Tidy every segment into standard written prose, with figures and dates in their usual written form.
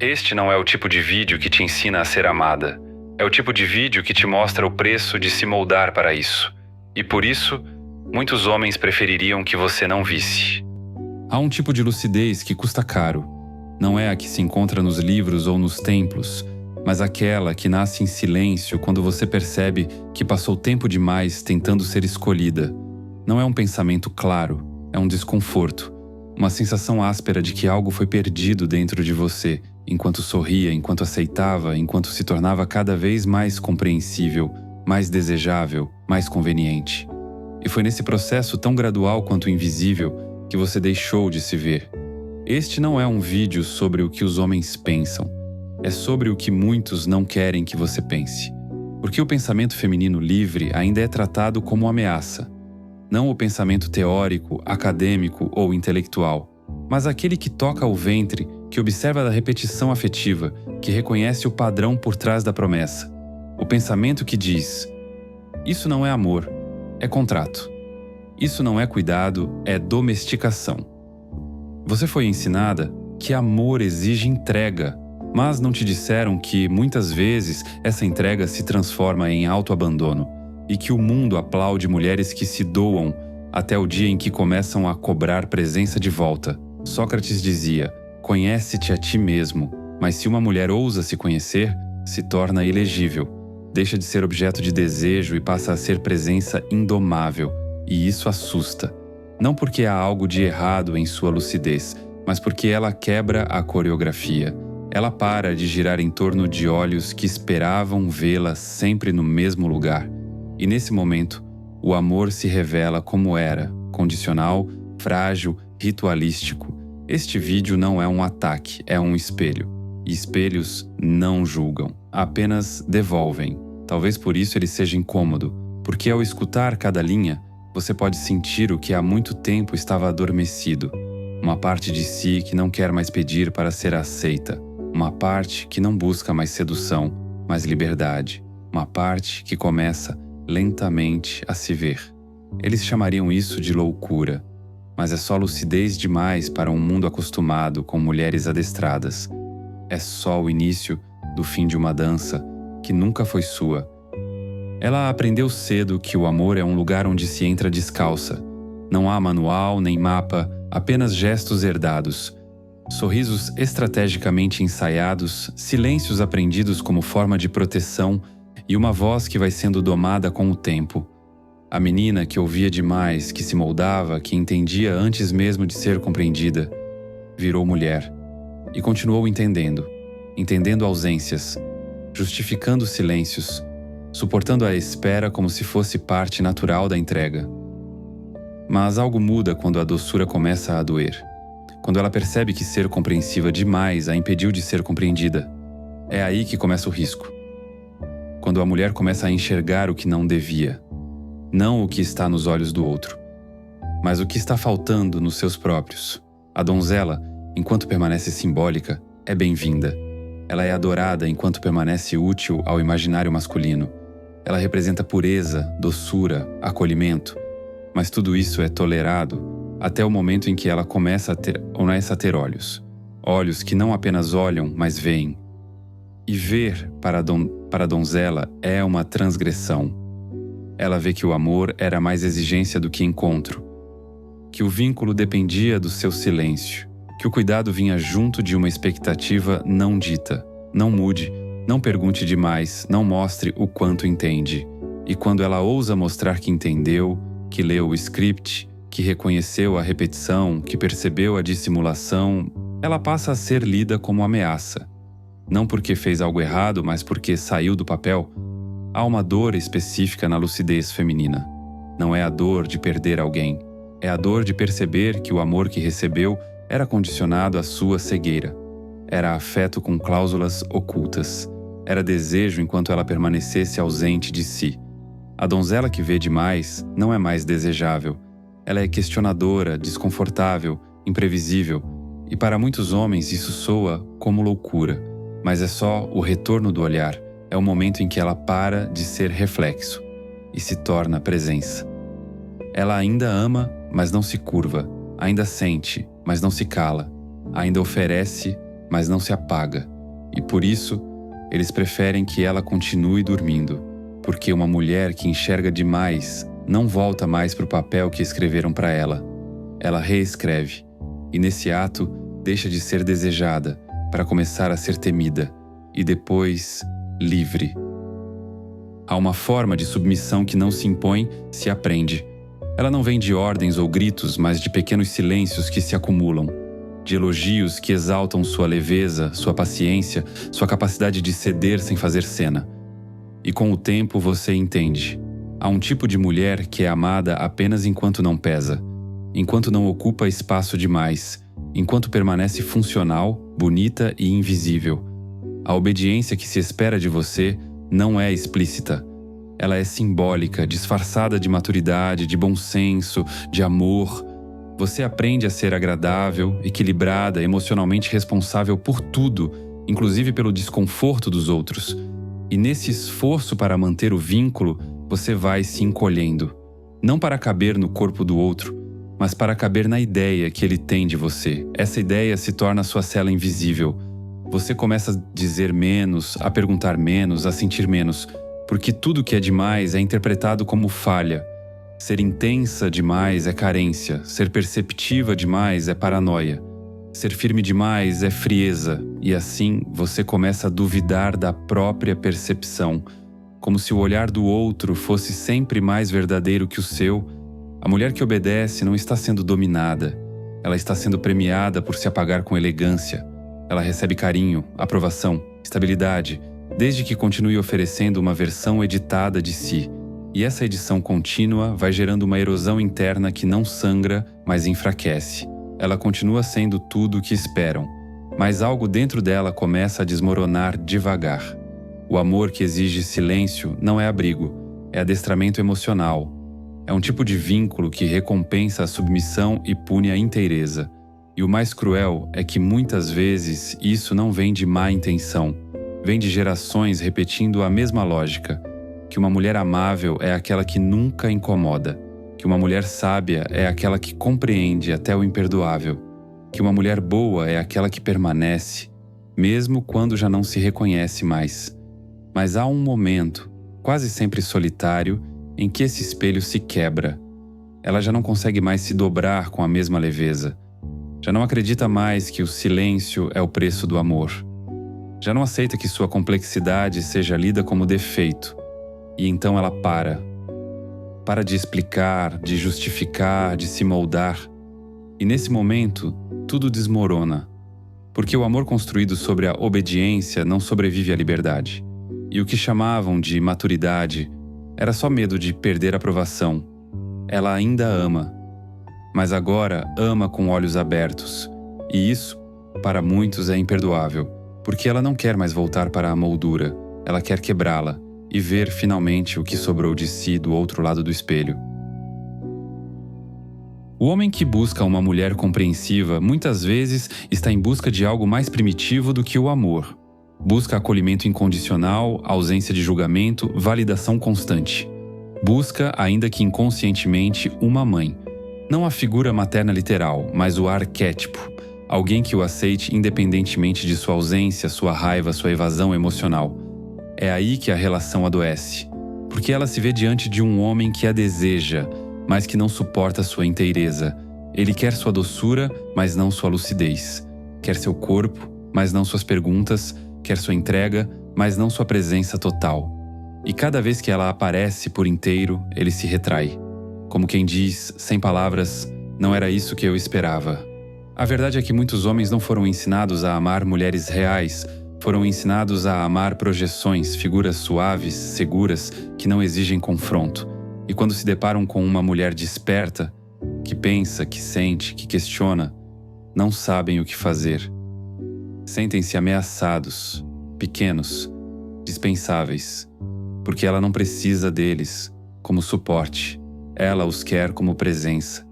Este não é o tipo de vídeo que te ensina a ser amada. É o tipo de vídeo que te mostra o preço de se moldar para isso. E por isso, muitos homens prefeririam que você não visse. Há um tipo de lucidez que custa caro. Não é a que se encontra nos livros ou nos templos, mas aquela que nasce em silêncio quando você percebe que passou tempo demais tentando ser escolhida. Não é um pensamento claro, é um desconforto. Uma sensação áspera de que algo foi perdido dentro de você, enquanto sorria, enquanto aceitava, enquanto se tornava cada vez mais compreensível, mais desejável, mais conveniente. E foi nesse processo tão gradual quanto invisível que você deixou de se ver. Este não é um vídeo sobre o que os homens pensam. É sobre o que muitos não querem que você pense. Porque o pensamento feminino livre ainda é tratado como ameaça. Não o pensamento teórico, acadêmico ou intelectual, mas aquele que toca o ventre, que observa a repetição afetiva, que reconhece o padrão por trás da promessa. O pensamento que diz: isso não é amor, é contrato. Isso não é cuidado, é domesticação. Você foi ensinada que amor exige entrega, mas não te disseram que, muitas vezes, essa entrega se transforma em autoabandono e que o mundo aplaude mulheres que se doam até o dia em que começam a cobrar presença de volta. Sócrates dizia: conhece-te a ti mesmo, mas se uma mulher ousa se conhecer, se torna ilegível. Deixa de ser objeto de desejo e passa a ser presença indomável, e isso assusta. Não porque há algo de errado em sua lucidez, mas porque ela quebra a coreografia. Ela para de girar em torno de olhos que esperavam vê-la sempre no mesmo lugar. E nesse momento, o amor se revela como era, condicional, frágil, ritualístico. Este vídeo não é um ataque, é um espelho. E espelhos não julgam, apenas devolvem. Talvez por isso ele seja incômodo, porque ao escutar cada linha, você pode sentir o que há muito tempo estava adormecido. Uma parte de si que não quer mais pedir para ser aceita. Uma parte que não busca mais sedução, mas liberdade. Uma parte que começa lentamente a se ver. Eles chamariam isso de loucura, mas é só lucidez demais para um mundo acostumado com mulheres adestradas. É só o início do fim de uma dança que nunca foi sua. Ela aprendeu cedo que o amor é um lugar onde se entra descalça. Não há manual nem mapa, apenas gestos herdados. Sorrisos estrategicamente ensaiados, silêncios aprendidos como forma de proteção e uma voz que vai sendo domada com o tempo. A menina que ouvia demais, que se moldava, que entendia antes mesmo de ser compreendida, virou mulher e continuou entendendo ausências, justificando silêncios, suportando a espera como se fosse parte natural da entrega. Mas algo muda quando a doçura começa a doer. Quando ela percebe que ser compreensiva demais a impediu de ser compreendida. É aí que começa o risco. Quando a mulher começa a enxergar o que não devia. Não o que está nos olhos do outro, mas o que está faltando nos seus próprios. A donzela, enquanto permanece simbólica, é bem-vinda. Ela é adorada enquanto permanece útil ao imaginário masculino. Ela representa pureza, doçura, acolhimento. Mas tudo isso é tolerado até o momento em que ela começa a ter olhos. Olhos que não apenas olham, mas veem. E ver para a donzela é uma transgressão. Ela vê que o amor era mais exigência do que encontro. Que o vínculo dependia do seu silêncio. Que o cuidado vinha junto de uma expectativa não dita. Não mude, não pergunte demais, não mostre o quanto entende. E quando ela ousa mostrar que entendeu, que leu o script, que reconheceu a repetição, que percebeu a dissimulação, ela passa a ser lida como ameaça. Não porque fez algo errado, mas porque saiu do papel. Há uma dor específica na lucidez feminina. Não é a dor de perder alguém. É a dor de perceber que o amor que recebeu era condicionado à sua cegueira. Era afeto com cláusulas ocultas. Era desejo enquanto ela permanecesse ausente de si. A donzela que vê demais não é mais desejável. Ela é questionadora, desconfortável, imprevisível. E para muitos homens isso soa como loucura. Mas é só o retorno do olhar. É o momento em que ela para de ser reflexo e se torna presença. Ela ainda ama, mas não se curva. Ainda sente, mas não se cala. Ainda oferece, mas não se apaga. e por isso, eles preferem que ela continue dormindo, porque uma mulher que enxerga demais não volta mais para o papel que escreveram para ela. Ela reescreve, e nesse ato deixa de ser desejada para começar a ser temida, e depois livre. Há uma forma de submissão que não se impõe, se aprende. Ela não vem de ordens ou gritos, mas de pequenos silêncios que se acumulam, de elogios que exaltam sua leveza, sua paciência, sua capacidade de ceder sem fazer cena. E com o tempo você entende. Há um tipo de mulher que é amada apenas enquanto não pesa, enquanto não ocupa espaço demais, enquanto permanece funcional, bonita e invisível. A obediência que se espera de você não é explícita. Ela é simbólica, disfarçada de maturidade, de bom senso, de amor. Você aprende a ser agradável, equilibrada, emocionalmente responsável por tudo, inclusive pelo desconforto dos outros. E nesse esforço para manter o vínculo, você vai se encolhendo. Não para caber no corpo do outro, mas para caber na ideia que ele tem de você. Essa ideia se torna sua cela invisível. Você começa a dizer menos, a perguntar menos, a sentir menos, porque tudo que é demais é interpretado como falha. Ser intensa demais é carência, ser perceptiva demais é paranoia, ser firme demais é frieza, e assim você começa a duvidar da própria percepção, como se o olhar do outro fosse sempre mais verdadeiro que o seu. A mulher que obedece não está sendo dominada, ela está sendo premiada por se apagar com elegância. Ela recebe carinho, aprovação, estabilidade, desde que continue oferecendo uma versão editada de si. E essa edição contínua vai gerando uma erosão interna que não sangra, mas enfraquece. Ela continua sendo tudo o que esperam, mas algo dentro dela começa a desmoronar devagar. O amor que exige silêncio não é abrigo, é adestramento emocional. É um tipo de vínculo que recompensa a submissão e pune a inteireza. E o mais cruel é que muitas vezes isso não vem de má intenção, vem de gerações repetindo a mesma lógica, que uma mulher amável é aquela que nunca incomoda, que uma mulher sábia é aquela que compreende até o imperdoável, que uma mulher boa é aquela que permanece, mesmo quando já não se reconhece mais. Mas há um momento, quase sempre solitário, em que esse espelho se quebra. Ela já não consegue mais se dobrar com a mesma leveza. Já não acredita mais que o silêncio é o preço do amor. Já não aceita que sua complexidade seja lida como defeito. E então ela para. Para de explicar, de justificar, de se moldar. E nesse momento, tudo desmorona. Porque o amor construído sobre a obediência não sobrevive à liberdade. E o que chamavam de maturidade era só medo de perder a aprovação. Ela ainda ama, mas agora ama com olhos abertos. E isso, para muitos, é imperdoável, porque ela não quer mais voltar para a moldura, ela quer quebrá-la e ver finalmente o que sobrou de si do outro lado do espelho. O homem que busca uma mulher compreensiva muitas vezes está em busca de algo mais primitivo do que o amor. Busca acolhimento incondicional, ausência de julgamento, validação constante. Busca, ainda que inconscientemente, uma mãe. Não a figura materna literal, mas o arquétipo. Alguém que o aceite independentemente de sua ausência, sua raiva, sua evasão emocional. É aí que a relação adoece. Porque ela se vê diante de um homem que a deseja, mas que não suporta sua inteireza. Ele quer sua doçura, mas não sua lucidez. Quer seu corpo, mas não suas perguntas. Quer sua entrega, mas não sua presença total. E cada vez que ela aparece por inteiro, ele se retrai. Como quem diz, sem palavras, não era isso que eu esperava. A verdade é que muitos homens não foram ensinados a amar mulheres reais, foram ensinados a amar projeções, figuras suaves, seguras, que não exigem confronto. E quando se deparam com uma mulher desperta, que pensa, que sente, que questiona, não sabem o que fazer. Sentem-se ameaçados, pequenos, dispensáveis, porque ela não precisa deles como suporte, ela os quer como presença.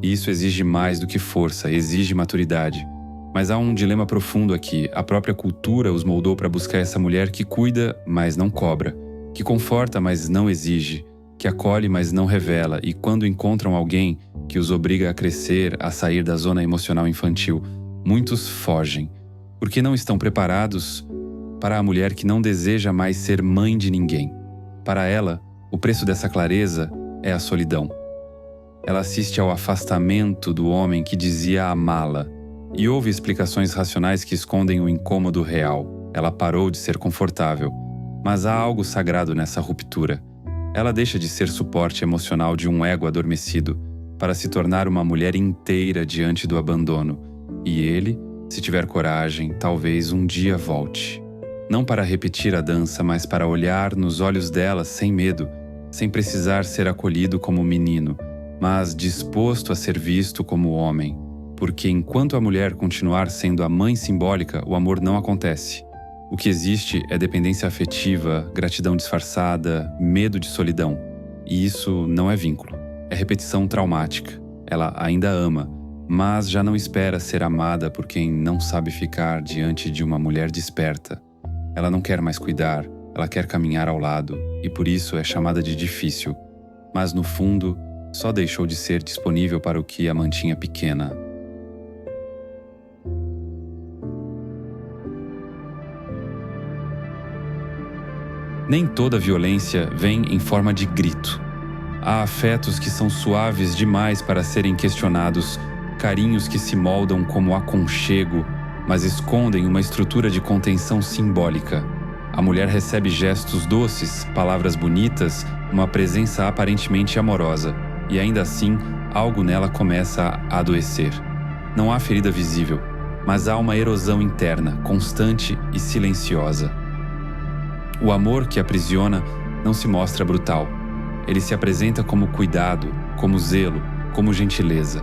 E isso exige mais do que força, exige maturidade. Mas há um dilema profundo aqui. A própria cultura os moldou para buscar essa mulher que cuida, mas não cobra, que conforta, mas não exige, que acolhe, mas não revela, e quando encontram alguém que os obriga a crescer, a sair da zona emocional infantil, muitos fogem, porque não estão preparados para a mulher que não deseja mais ser mãe de ninguém. Para ela, o preço dessa clareza é a solidão. Ela assiste ao afastamento do homem que dizia amá-la e ouve explicações racionais que escondem o incômodo real. Ela parou de ser confortável, mas há algo sagrado nessa ruptura. Ela deixa de ser suporte emocional de um ego adormecido para se tornar uma mulher inteira diante do abandono. E ele, se tiver coragem, talvez um dia volte. Não para repetir a dança, mas para olhar nos olhos dela sem medo, sem precisar ser acolhido como menino, mas disposto a ser visto como homem. Porque enquanto a mulher continuar sendo a mãe simbólica, o amor não acontece. O que existe é dependência afetiva, gratidão disfarçada, medo de solidão. E isso não é vínculo. É repetição traumática. Ela ainda ama, mas já não espera ser amada por quem não sabe ficar diante de uma mulher desperta. Ela não quer mais cuidar, ela quer caminhar ao lado, e por isso é chamada de difícil. Mas no fundo, só deixou de ser disponível para o que a mantinha pequena. Nem toda violência vem em forma de grito. Há afetos que são suaves demais para serem questionados, carinhos que se moldam como aconchego, mas escondem uma estrutura de contenção simbólica. A mulher recebe gestos doces, palavras bonitas, uma presença aparentemente amorosa, e ainda assim, algo nela começa a adoecer. Não há ferida visível, mas há uma erosão interna, constante e silenciosa. O amor que aprisiona não se mostra brutal. Ele se apresenta como cuidado, como zelo, como gentileza.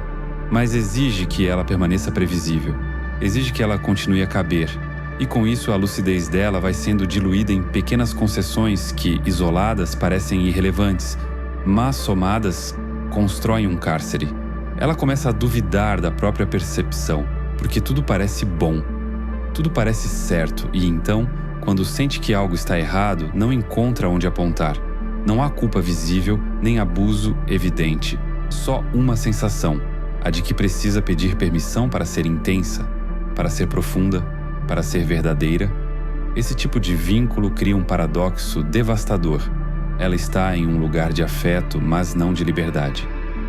Mas exige que ela permaneça previsível. Exige que ela continue a caber. E com isso a lucidez dela vai sendo diluída em pequenas concessões que, isoladas, parecem irrelevantes, mas somadas, constroem um cárcere. Ela começa a duvidar da própria percepção, porque tudo parece bom. Tudo parece certo e então, quando sente que algo está errado, não encontra onde apontar. Não há culpa visível, nem abuso evidente. Só uma sensação, a de que precisa pedir permissão para ser intensa, para ser profunda, para ser verdadeira. Esse tipo de vínculo cria um paradoxo devastador. Ela está em um lugar de afeto, mas não de liberdade.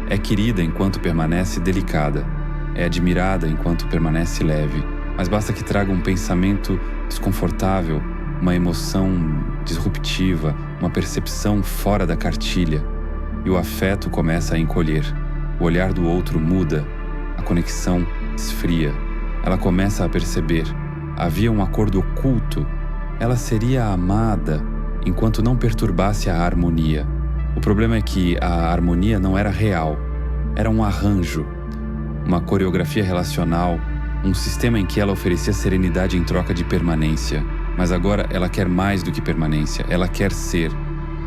É querida enquanto permanece delicada. É admirada enquanto permanece leve. Mas basta que traga um pensamento desconfortável, uma emoção disruptiva, uma percepção fora da cartilha, e o afeto começa a encolher. O olhar do outro muda, a conexão esfria. Ela começa a perceber. Havia um acordo oculto. Ela seria amada enquanto não perturbasse a harmonia. O problema é que a harmonia não era real. Era um arranjo, uma coreografia relacional, um sistema em que ela oferecia serenidade em troca de permanência. Mas agora ela quer mais do que permanência, ela quer ser.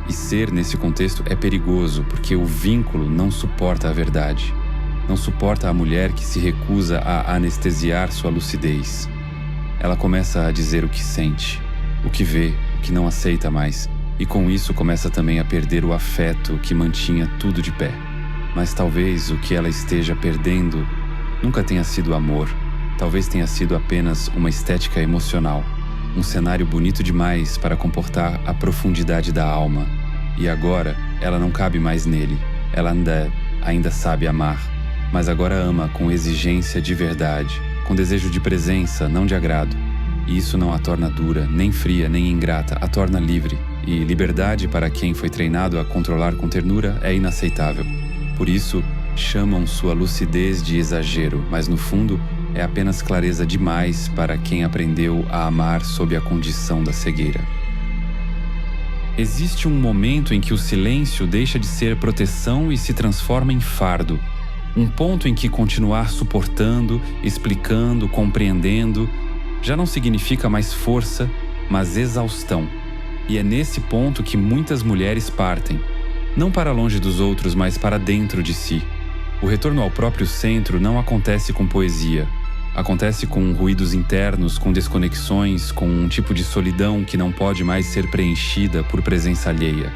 E ser, nesse contexto, é perigoso, porque o vínculo não suporta a verdade. Não suporta a mulher que se recusa a anestesiar sua lucidez. Ela começa a dizer o que sente, o que vê, o que não aceita mais. E com isso começa também a perder o afeto que mantinha tudo de pé. Mas talvez o que ela esteja perdendo nunca tenha sido amor. Talvez tenha sido apenas uma estética emocional. Um cenário bonito demais para comportar a profundidade da alma. E agora, ela não cabe mais nele. Ela ainda sabe amar. Mas agora ama com exigência de verdade, com desejo de presença, não de agrado. E isso não a torna dura, nem fria, nem ingrata, a torna livre. E liberdade para quem foi treinado a controlar com ternura é inaceitável. Por isso, chamam sua lucidez de exagero, mas no fundo, é apenas clareza demais para quem aprendeu a amar sob a condição da cegueira. Existe um momento em que o silêncio deixa de ser proteção e se transforma em fardo. Um ponto em que continuar suportando, explicando, compreendendo, já não significa mais força, mas exaustão. E é nesse ponto que muitas mulheres partem, não para longe dos outros, mas para dentro de si. O retorno ao próprio centro não acontece com poesia. Acontece com ruídos internos, com desconexões, com um tipo de solidão que não pode mais ser preenchida por presença alheia.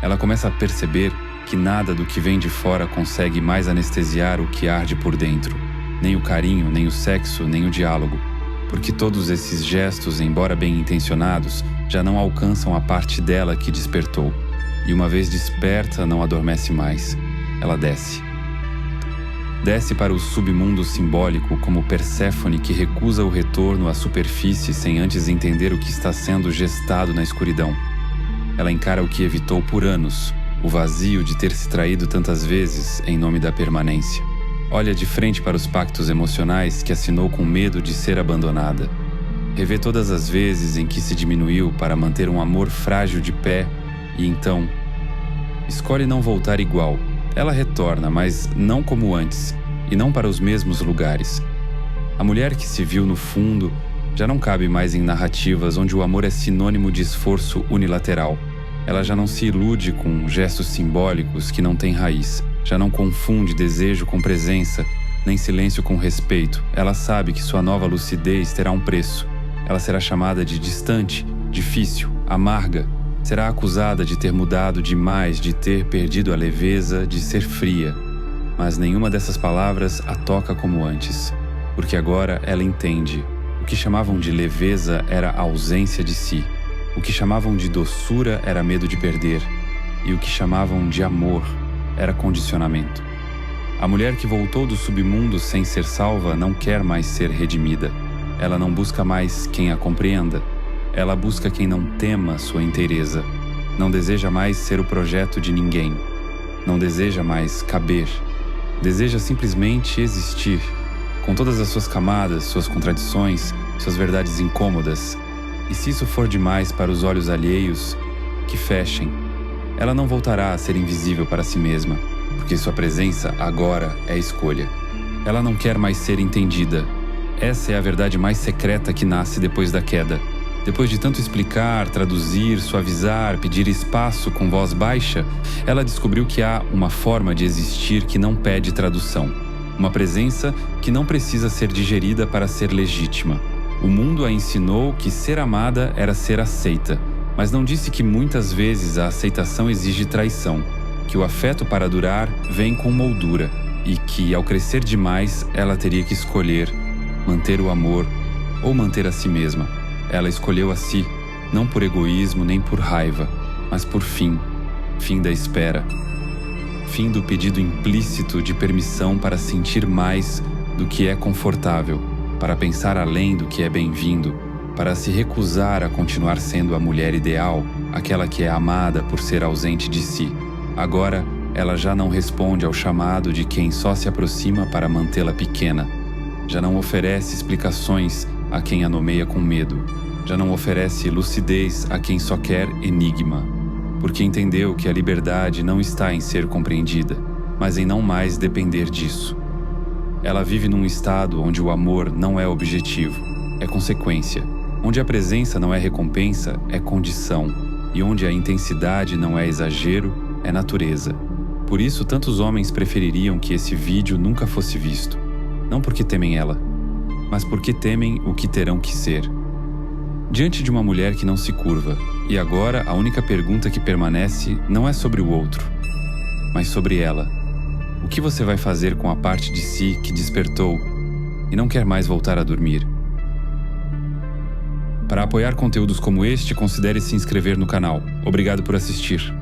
Ela começa a perceber que nada do que vem de fora consegue mais anestesiar o que arde por dentro. Nem o carinho, nem o sexo, nem o diálogo. porque todos esses gestos, embora bem intencionados, já não alcançam a parte dela que despertou. E uma vez desperta, não adormece mais. Ela desce. Desce para o submundo simbólico como Perséfone que recusa o retorno à superfície sem antes entender o que está sendo gestado na escuridão. Ela encara o que evitou por anos, o vazio de ter se traído tantas vezes em nome da permanência. Olha de frente para os pactos emocionais que assinou com medo de ser abandonada. Revê todas as vezes em que se diminuiu para manter um amor frágil de pé e então escolhe não voltar igual. Ela retorna, mas não como antes, e não para os mesmos lugares. A mulher que se viu no fundo já não cabe mais em narrativas onde o amor é sinônimo de esforço unilateral. Ela já não se ilude com gestos simbólicos que não têm raiz. Já não confunde desejo com presença, nem silêncio com respeito. Ela sabe que sua nova lucidez terá um preço. Ela será chamada de distante, difícil, amarga. Será acusada de ter mudado demais, de ter perdido a leveza, de ser fria. Mas nenhuma dessas palavras a toca como antes, porque agora ela entende. O que chamavam de leveza era a ausência de si. O que chamavam de doçura era medo de perder. E o que chamavam de amor era condicionamento. A mulher que voltou do submundo sem ser salva não quer mais ser redimida. Ela não busca mais quem a compreenda. Ela busca quem não tema sua inteireza. Não deseja mais ser o projeto de ninguém. Não deseja mais caber. Deseja simplesmente existir, com todas as suas camadas, suas contradições, suas verdades incômodas. E se isso for demais para os olhos alheios, que fechem. Ela não voltará a ser invisível para si mesma, porque sua presença agora é escolha. Ela não quer mais ser entendida. Essa é a verdade mais secreta que nasce depois da queda. Depois de tanto explicar, traduzir, suavizar, pedir espaço com voz baixa, ela descobriu que há uma forma de existir que não pede tradução. Uma presença que não precisa ser digerida para ser legítima. O mundo a ensinou que ser amada era ser aceita, mas não disse que muitas vezes a aceitação exige traição, que o afeto para durar vem com moldura e que, ao crescer demais, ela teria que escolher manter o amor ou manter a si mesma. Ela escolheu a si, não por egoísmo nem por raiva, mas por fim da espera. Fim do pedido implícito de permissão para sentir mais do que é confortável, para pensar além do que é bem-vindo, para se recusar a continuar sendo a mulher ideal, aquela que é amada por ser ausente de si. Agora, ela já não responde ao chamado de quem só se aproxima para mantê-la pequena. Já não oferece explicações a quem a nomeia com medo. Já não oferece lucidez a quem só quer enigma. Porque entendeu que a liberdade não está em ser compreendida, mas em não mais depender disso. Ela vive num estado onde o amor não é objetivo, é consequência. Onde a presença não é recompensa, é condição. E onde a intensidade não é exagero, é natureza. Por isso, tantos homens prefeririam que esse vídeo nunca fosse visto. Não porque temem ela, mas porque temem o que terão que ser. Diante de uma mulher que não se curva, e agora a única pergunta que permanece não é sobre o outro, mas sobre ela. O que você vai fazer com a parte de si que despertou e não quer mais voltar a dormir? Para apoiar conteúdos como este, considere se inscrever no canal. Obrigado por assistir.